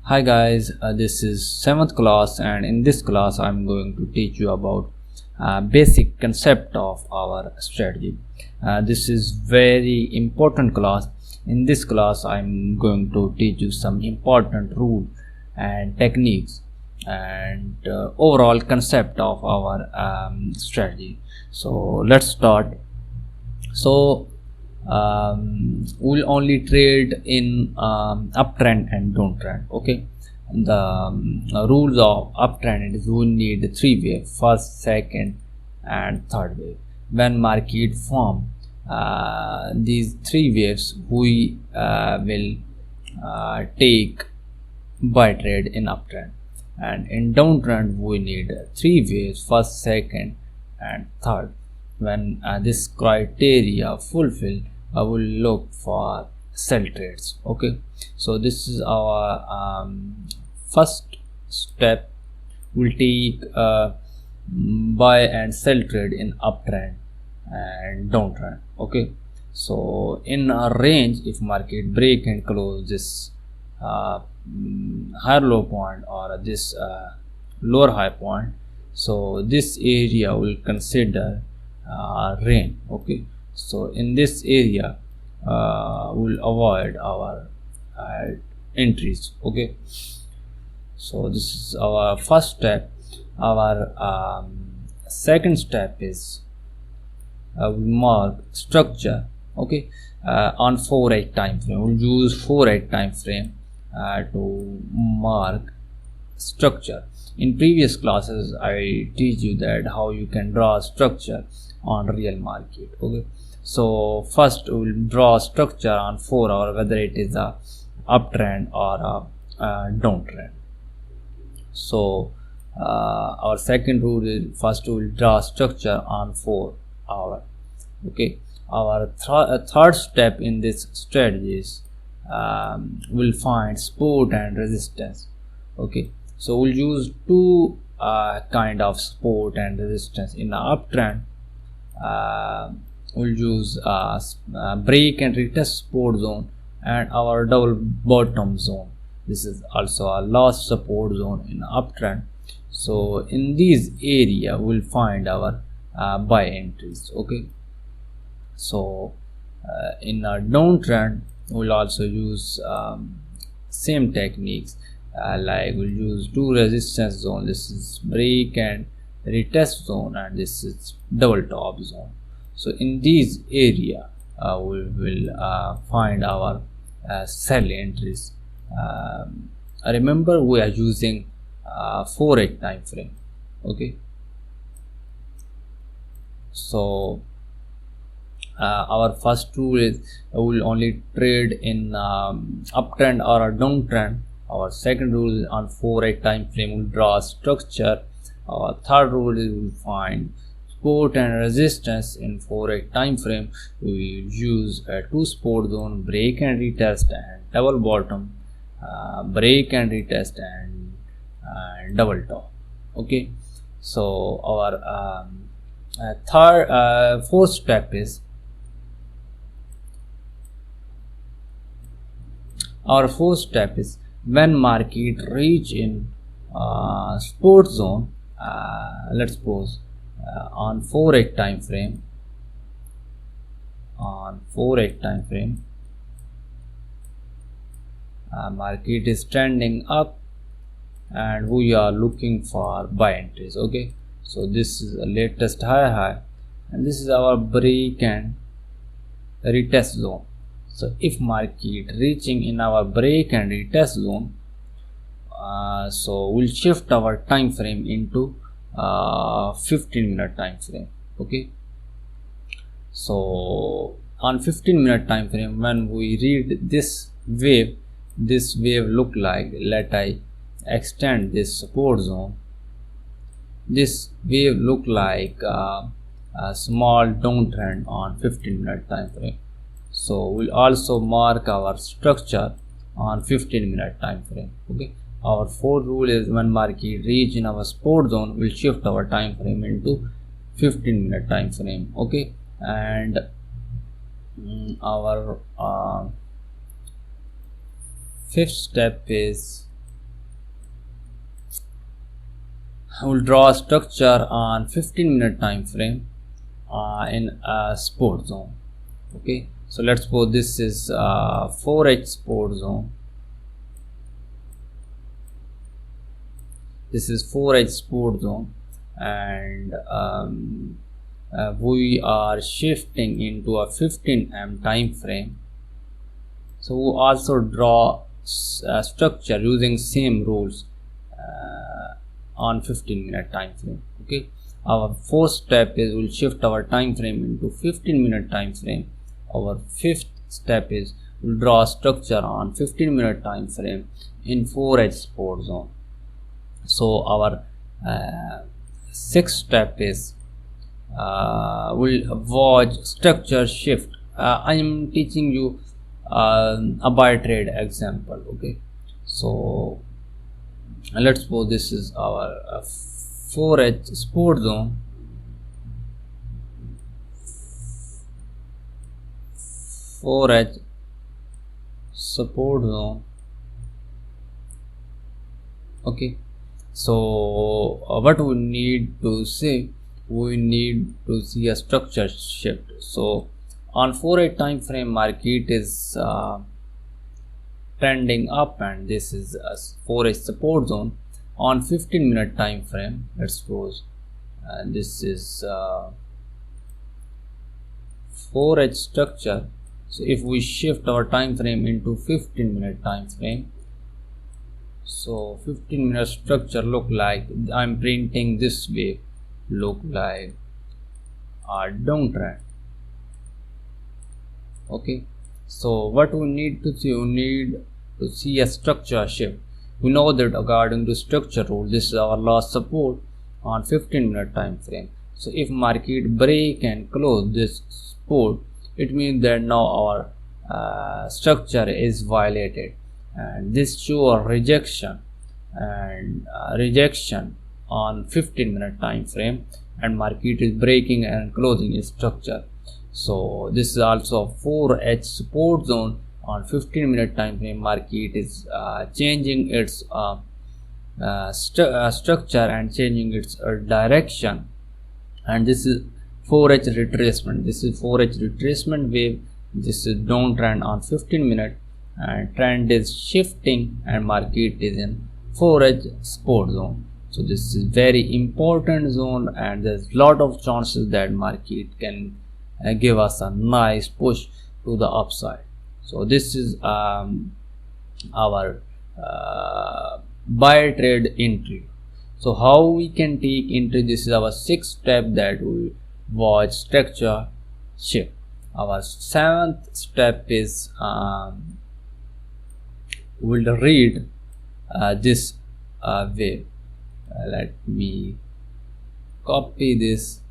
Hi guys, this is 7th class, and in this class I'm going to teach you about basic concept of our strategy. This is very important class. In this class I'm going to teach you some important rules and techniques and overall concept of our strategy. So let's start. So we'll only trade in uptrend and downtrend. Okay, the rules of uptrend is we need three waves: first, second, and third wave. When market form these three waves, we will take buy trade in uptrend, and in downtrend we need three waves: first, second, and third. When this criteria fulfill, I will look for sell trades. Okay, so this is our first step. We'll take buy and sell trade in uptrend and downtrend. Okay, so in a range, if market break and close this higher low point or this lower high point, so this area will consider range. Okay, so in this area we'll avoid our entries. Okay, so this is our first step. Our second step is we mark structure. Okay, on 4-8 time frame, we'll use 4-8 time frame to mark structure. In previous classes I teach you that how you can draw structure on real market. Okay, so first we will draw structure on 4 hour, whether it is a uptrend or a downtrend. So our second rule is first we will draw structure on 4 hour. Okay, our third step in this strategy is we'll find support and resistance. Okay, so we'll use two kind of support and resistance. In the uptrend we'll use break and retest support zone and our double bottom zone. This is also a last support zone in uptrend. So in this area we'll find our buy entries. Okay, so in a downtrend we'll also use same techniques, like we'll use two resistance zone. This is break and retest zone, and this is double top zone. So in this area we will find our sell entries. Remember we are using 4-8 time frame. Okay, so our first rule is we will only trade in uptrend or a downtrend. Our second rule is on 4-8 time frame we'll draw structure. Our third rule is we'll find support and resistance. In 4-8 time frame we will use two support zone: break and retest and double bottom, break and retest and double top. Okay, so our fourth step is when market reach in support zone. Let's suppose on 4-8 time frame, market is trending up and we are looking for buy entries. Okay, so this is the latest high and this is our break and retest zone. So if market reaching in our break and retest zone, so we'll shift our time frame into 15-minute time frame. Okay, so on 15-minute time frame, when we read this wave look like, let I extend this support zone. This wave look like a small downtrend on 15-minute time frame. So we'll also mark our structure on 15-minute time frame. Okay, our fourth rule is when market reach in our support zone, we'll shift our time frame into 15-minute time frame. Okay, and our fifth step is I will draw a structure on 15-minute time frame in a support zone. Okay, so let's suppose this is Forex support zone. This is Forex support zone, and we are shifting into a 15 time frame. So we also draw a structure using same rules on 15-minute time frame. Okay, our fourth step is we'll shift our time frame into 15-minute time frame. Our fifth step is we'll draw a structure on 15-minute time frame in Forex support zone. So our sixth step is we'll watch structure shift. I am teaching you a buy trade example. Okay, so let's suppose this is our Forex support zone. Forex support zone. Okay, so what we need to see, we need to see a structure shift. So on 4-8 time frame, market is trending up, and this is a Forex support zone. On 15-minute time frame, let's suppose this is Forex structure. So if we shift our time frame into 15-minute time frame, so 15-minute structure look like, I'm printing this way, look like a downtrend. Okay, so what we need to see, we need to see a structure shift. We know that according to structure rule, this is our last support on 15-minute time frame. So if market break and close this support, it means that now our structure is violated, and this show a rejection and rejection on 15-minute time frame, and market is breaking and closing its structure. So this is also a 4H support zone on 15-minute time frame. Market is changing its structure and changing its direction, and this is 4H retracement. This is 4H retracement wave. This is downtrend on 15-minute, and trend is shifting, and market is in 4H support zone. So this is very important zone, and there's lot of chances that market can give us a nice push to the upside. So this is our buy trade entry. So how we can take entry? This is our sixth step, that we watch structure shift. Our seventh step is we'll read this wave. Let me copy this.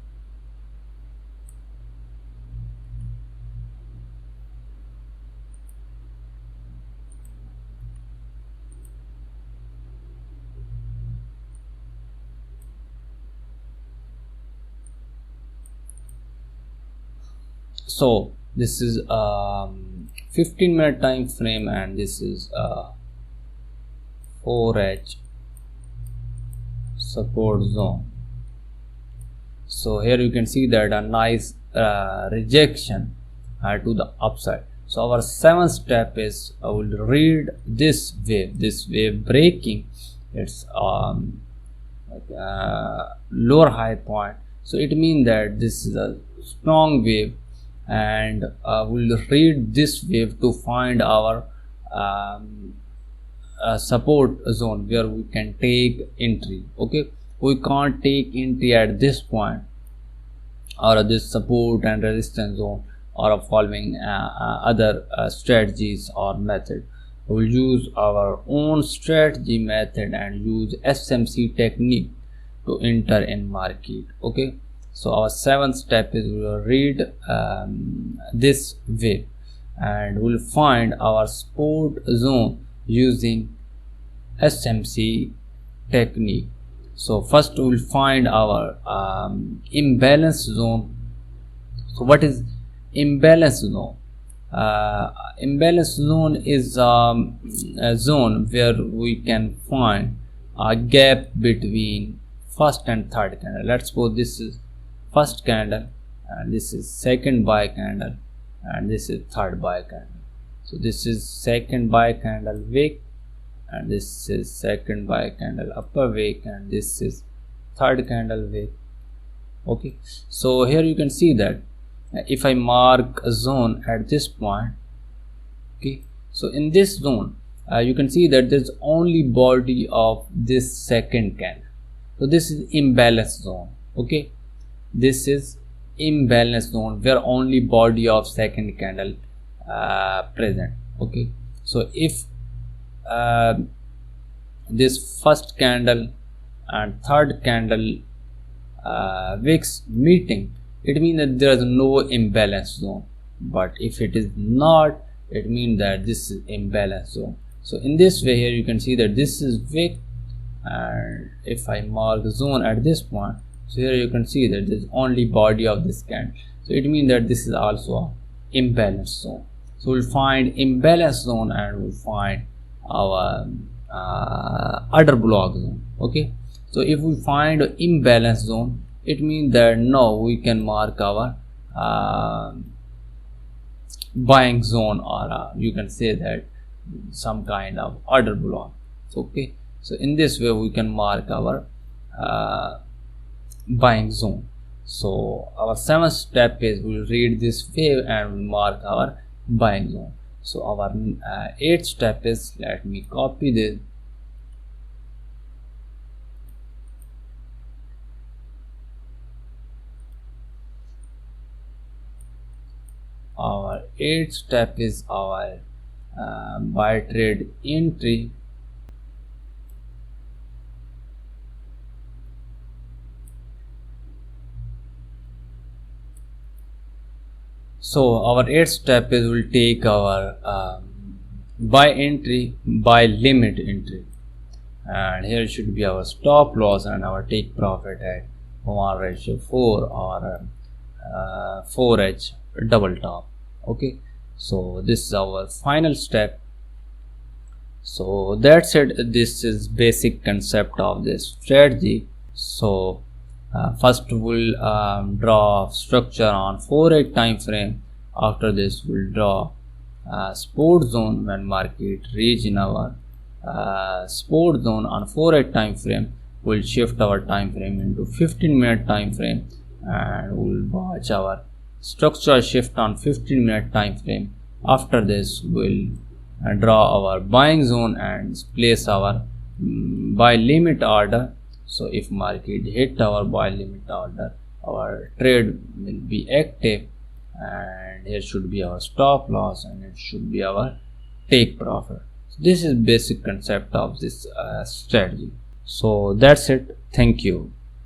So this is 15-minute time frame, and this is 4H support zone. So here you can see that a nice rejection to the upside. So our seventh step is I will read this wave breaking its lower high point. So it means that this is a strong wave, and we'll read this wave to find our support zone where we can take entry. Okay, we can't take entry at this point, or this support and resistance zone, or following other strategies or method. We'll use our own strategy method and use SMC technique to enter in market. Okay, so our seventh step is we will read this wave, and we'll find our support zone using SMC technique. So first we will find our imbalance zone. So what is imbalance zone? Imbalance zone is a zone where we can find a gap between first and third candle. Let's suppose this is first candle and this is second buy candle and this is third buy candle. So this is second buy candle wick and this is second buy candle upper wick and this is third candle wick. Okay, so here you can see that if I mark a zone at this point, okay, so in this zone you can see that there's only body of this second candle. So this is imbalance zone. Okay, this is imbalance zone where only body of second candle present. Okay, so if this first candle and third candle wicks meeting, it means that there is no imbalance zone. But if it is not, it means that this is imbalance zone. So in this way here you can see that this is wick, and if I mark the zone at this point, so here you can see that there is only body of this candle. So it means that this is also a imbalance zone. So we'll find imbalance zone and we'll find our order block zone. Okay, so if we find an imbalance zone, it means that now we can mark our buying zone, or you can say that some kind of order block. Okay, so in this way we can mark our buying zone. So our seventh step is we'll read this wave and we'll mark our buying zone. So our eighth step is, let me copy this. Our eighth step is our buy trade entry. So our eighth step is we'll take our buy entry, buy limit entry, and here should be our stop loss and our take profit at 1/4 or 4H double top. Okay, so this is our final step. So that's it. This is basic concept of this strategy. So first we'll draw structure on 4-8 time frame. After this we'll draw support zone when market reach in our support zone on 4-8 time frame. We'll shift our time frame into 15-minute time frame and we'll watch our structure shift on 15-minute time frame. After this we'll draw our buying zone and place our buy limit order. So if market hit our buy limit order, our trade will be active, and here should be our stop loss and it should be our take profit. So this is basic concept of this strategy. So that's it. Thank you.